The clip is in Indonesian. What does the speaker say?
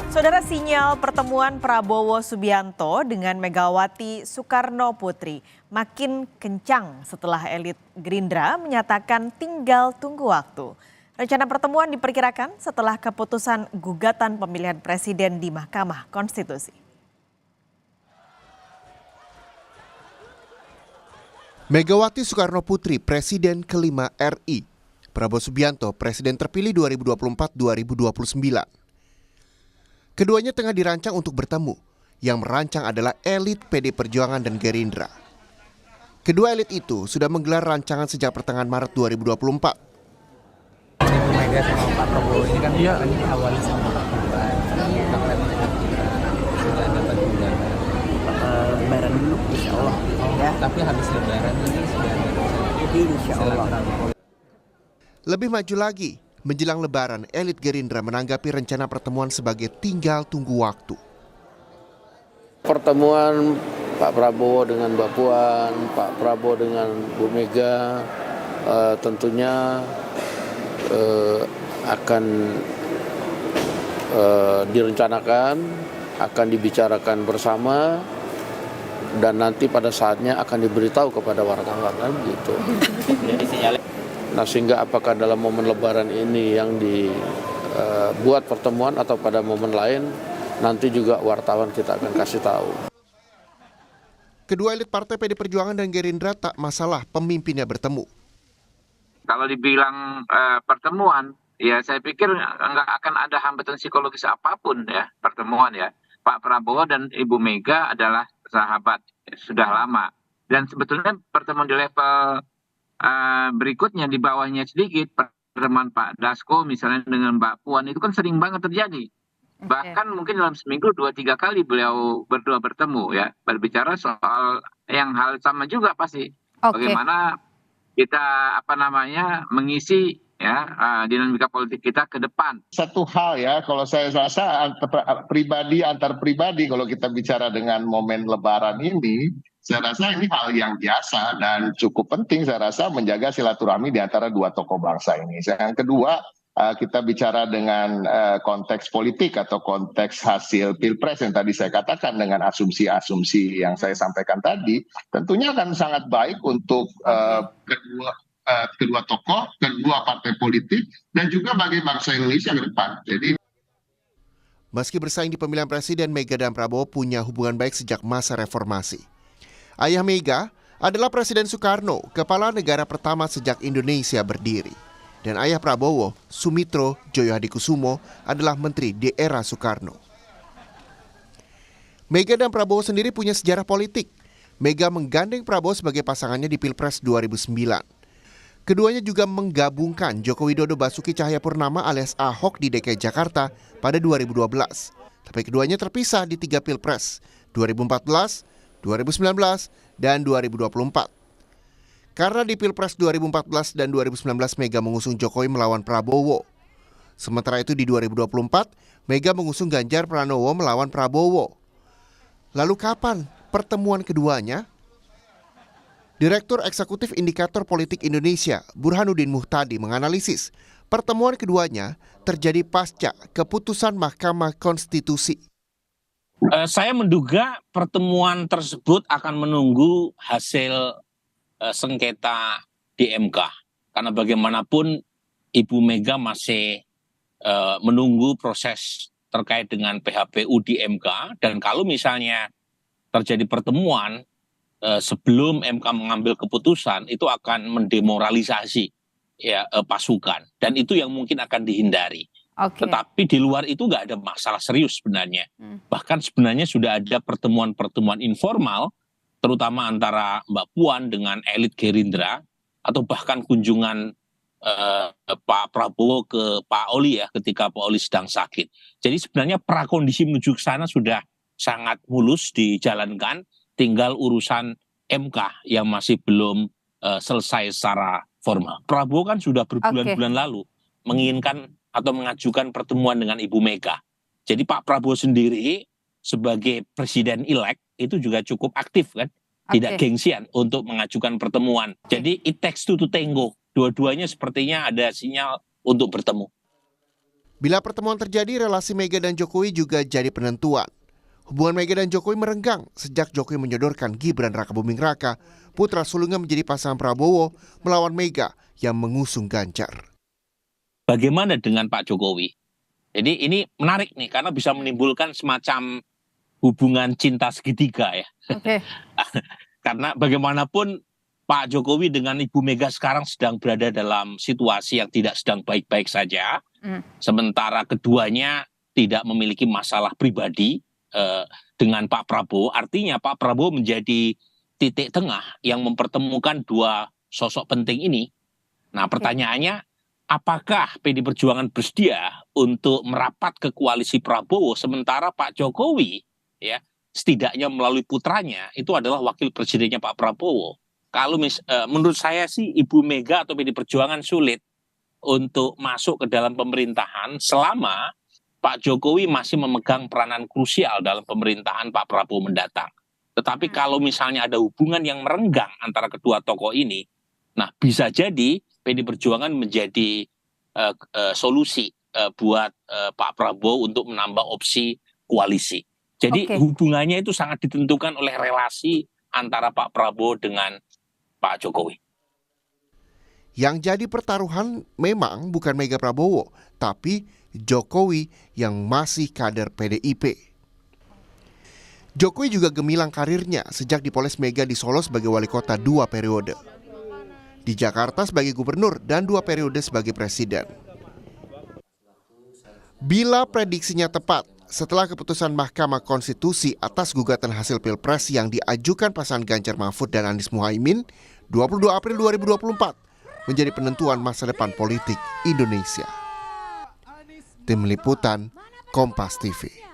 Saudara, sinyal pertemuan Prabowo Subianto dengan Megawati Soekarno Putri makin kencang setelah elit Gerindra menyatakan tinggal tunggu waktu. Rencana pertemuan diperkirakan setelah keputusan gugatan pemilihan presiden di Mahkamah Konstitusi. Megawati Soekarno Putri, Presiden kelima RI. Prabowo Subianto, Presiden terpilih 2024-2029. Keduanya tengah dirancang untuk bertemu. Yang merancang adalah elit PD Perjuangan dan Gerindra. Kedua elit itu sudah menggelar rancangan sejak pertengahan Maret 2024. Ibu Mega sama Pak Prabowo ini kan awalnya sama Pak Prabowo. Sudah dapat undangan. Lebaran dulu, insya Allah. Ya. Tapi habis Lebaran ini sudah ada Insya Allah. Lebih maju lagi, menjelang Lebaran, elit Gerindra menanggapi rencana pertemuan sebagai tinggal tunggu waktu. Pertemuan Pak Prabowo dengan Mbak Puan, Pak Prabowo dengan Bu Mega tentunya akan direncanakan, akan dibicarakan bersama, dan nanti pada saatnya akan diberitahu kepada wartawan kan gitu. Nah, sehingga apakah dalam momen Lebaran ini yang dibuat pertemuan atau pada momen lain, nanti juga wartawan kita akan kasih tahu. Kedua elit partai PD Perjuangan dan Gerindra tak masalah pemimpinnya bertemu. Kalau dibilang pertemuan, ya saya pikir nggak akan ada hambatan psikologis apapun ya pertemuan ya. Pak Prabowo dan Ibu Mega adalah sahabat sudah lama. Dan sebetulnya pertemuan di level berikutnya di bawahnya sedikit, pertemuan Pak Dasko misalnya dengan Mbak Puan itu kan sering banget terjadi. Bahkan mungkin dalam seminggu 2-3 kali beliau berdua bertemu ya, berbicara soal yang hal sama juga pasti. Bagaimana kita mengisi ya dinamika politik kita ke depan. Satu hal ya, kalau saya rasa antar pribadi kalau kita bicara dengan momen Lebaran ini, saya rasa ini hal yang biasa dan cukup penting saya rasa menjaga silaturahmi di antara dua tokoh bangsa ini. Yang kedua, kita bicara dengan konteks politik atau konteks hasil Pilpres yang tadi saya katakan dengan asumsi-asumsi yang saya sampaikan tadi, tentunya akan sangat baik untuk kedua tokoh, kedua partai politik, dan juga bagi bangsa Indonesia ke depan. Jadi, meski bersaing di pemilihan presiden, Mega dan Prabowo punya hubungan baik sejak masa reformasi. Ayah Mega adalah Presiden Soekarno, kepala negara pertama sejak Indonesia berdiri. Dan ayah Prabowo, Sumitro Djoyohadikusumo, adalah menteri di era Soekarno. Mega dan Prabowo sendiri punya sejarah politik. Mega menggandeng Prabowo sebagai pasangannya di Pilpres 2009. Keduanya juga menggabungkan Joko Widodo Basuki Cahayapurnama alias Ahok di DKI Jakarta pada 2012. Tapi keduanya terpisah di 3 Pilpres, 2014, 2019, dan 2024. Karena di Pilpres 2014 dan 2019 Mega mengusung Jokowi melawan Prabowo. Sementara itu di 2024, Mega mengusung Ganjar Pranowo melawan Prabowo. Lalu kapan pertemuan keduanya? Direktur Eksekutif Indikator Politik Indonesia, Burhanuddin Muhtadi, menganalisis pertemuan keduanya terjadi pasca keputusan Mahkamah Konstitusi. Saya menduga pertemuan tersebut akan menunggu hasil sengketa di MK. Karena bagaimanapun Ibu Mega masih menunggu proses terkait dengan PHPU di MK. Dan kalau misalnya terjadi pertemuan sebelum MK mengambil keputusan, itu akan mendemoralisasi ya pasukan. Dan itu yang mungkin akan dihindari. Tetapi di luar itu nggak ada masalah serius sebenarnya. Bahkan sebenarnya sudah ada pertemuan-pertemuan informal, terutama antara Mbak Puan dengan elit Gerindra, atau bahkan kunjungan Pak Prabowo ke Pak Oli ya ketika Pak Oli sedang sakit. Jadi sebenarnya prakondisi menuju ke sana sudah sangat mulus dijalankan, tinggal urusan MK yang masih belum selesai secara formal. Prabowo kan sudah berbulan-bulan lalu menginginkan atau mengajukan pertemuan dengan Ibu Mega. Jadi Pak Prabowo sendiri sebagai presiden elect itu juga cukup aktif kan, tidak gengsian untuk mengajukan pertemuan. Jadi it takes two to tango. Dua-duanya sepertinya ada sinyal untuk bertemu. Bila pertemuan terjadi, relasi Mega dan Jokowi juga jadi penentuan. Hubungan Mega dan Jokowi merenggang sejak Jokowi menyodorkan Gibran Rakabuming Raka, putra sulungnya menjadi pasangan Prabowo melawan Mega yang mengusung Ganjar. Bagaimana dengan Pak Jokowi? Jadi ini menarik nih karena bisa menimbulkan semacam hubungan cinta segitiga ya. Oke. Karena bagaimanapun Pak Jokowi dengan Ibu Mega sekarang sedang berada dalam situasi yang tidak sedang baik-baik saja. Sementara keduanya tidak memiliki masalah pribadi dengan Pak Prabowo. Artinya Pak Prabowo menjadi titik tengah yang mempertemukan dua sosok penting ini. Nah pertanyaannya, apakah PD Perjuangan bersedia untuk merapat ke koalisi Prabowo sementara Pak Jokowi ya setidaknya melalui putranya itu adalah wakil presidennya Pak Prabowo. Kalau menurut saya sih Ibu Mega atau PD Perjuangan sulit untuk masuk ke dalam pemerintahan selama Pak Jokowi masih memegang peranan krusial dalam pemerintahan Pak Prabowo mendatang. Tetapi kalau misalnya ada hubungan yang merenggang antara kedua tokoh ini, nah bisa jadi PD Perjuangan menjadi solusi buat Pak Prabowo untuk menambah opsi koalisi. Jadi hubungannya itu sangat ditentukan oleh relasi antara Pak Prabowo dengan Pak Jokowi. Yang jadi pertaruhan memang bukan Mega Prabowo, tapi Jokowi yang masih kader PDIP. Jokowi juga gemilang karirnya sejak dipoles Mega di Solo sebagai wali kota 2 periode. Di Jakarta sebagai gubernur dan 2 periode sebagai presiden. Bila prediksinya tepat, setelah keputusan Mahkamah Konstitusi atas gugatan hasil Pilpres yang diajukan pasangan Ganjar Mahfud dan Anies Muhaimin, 22 April 2024 menjadi penentuan masa depan politik Indonesia. Tim Liputan, Kompas TV.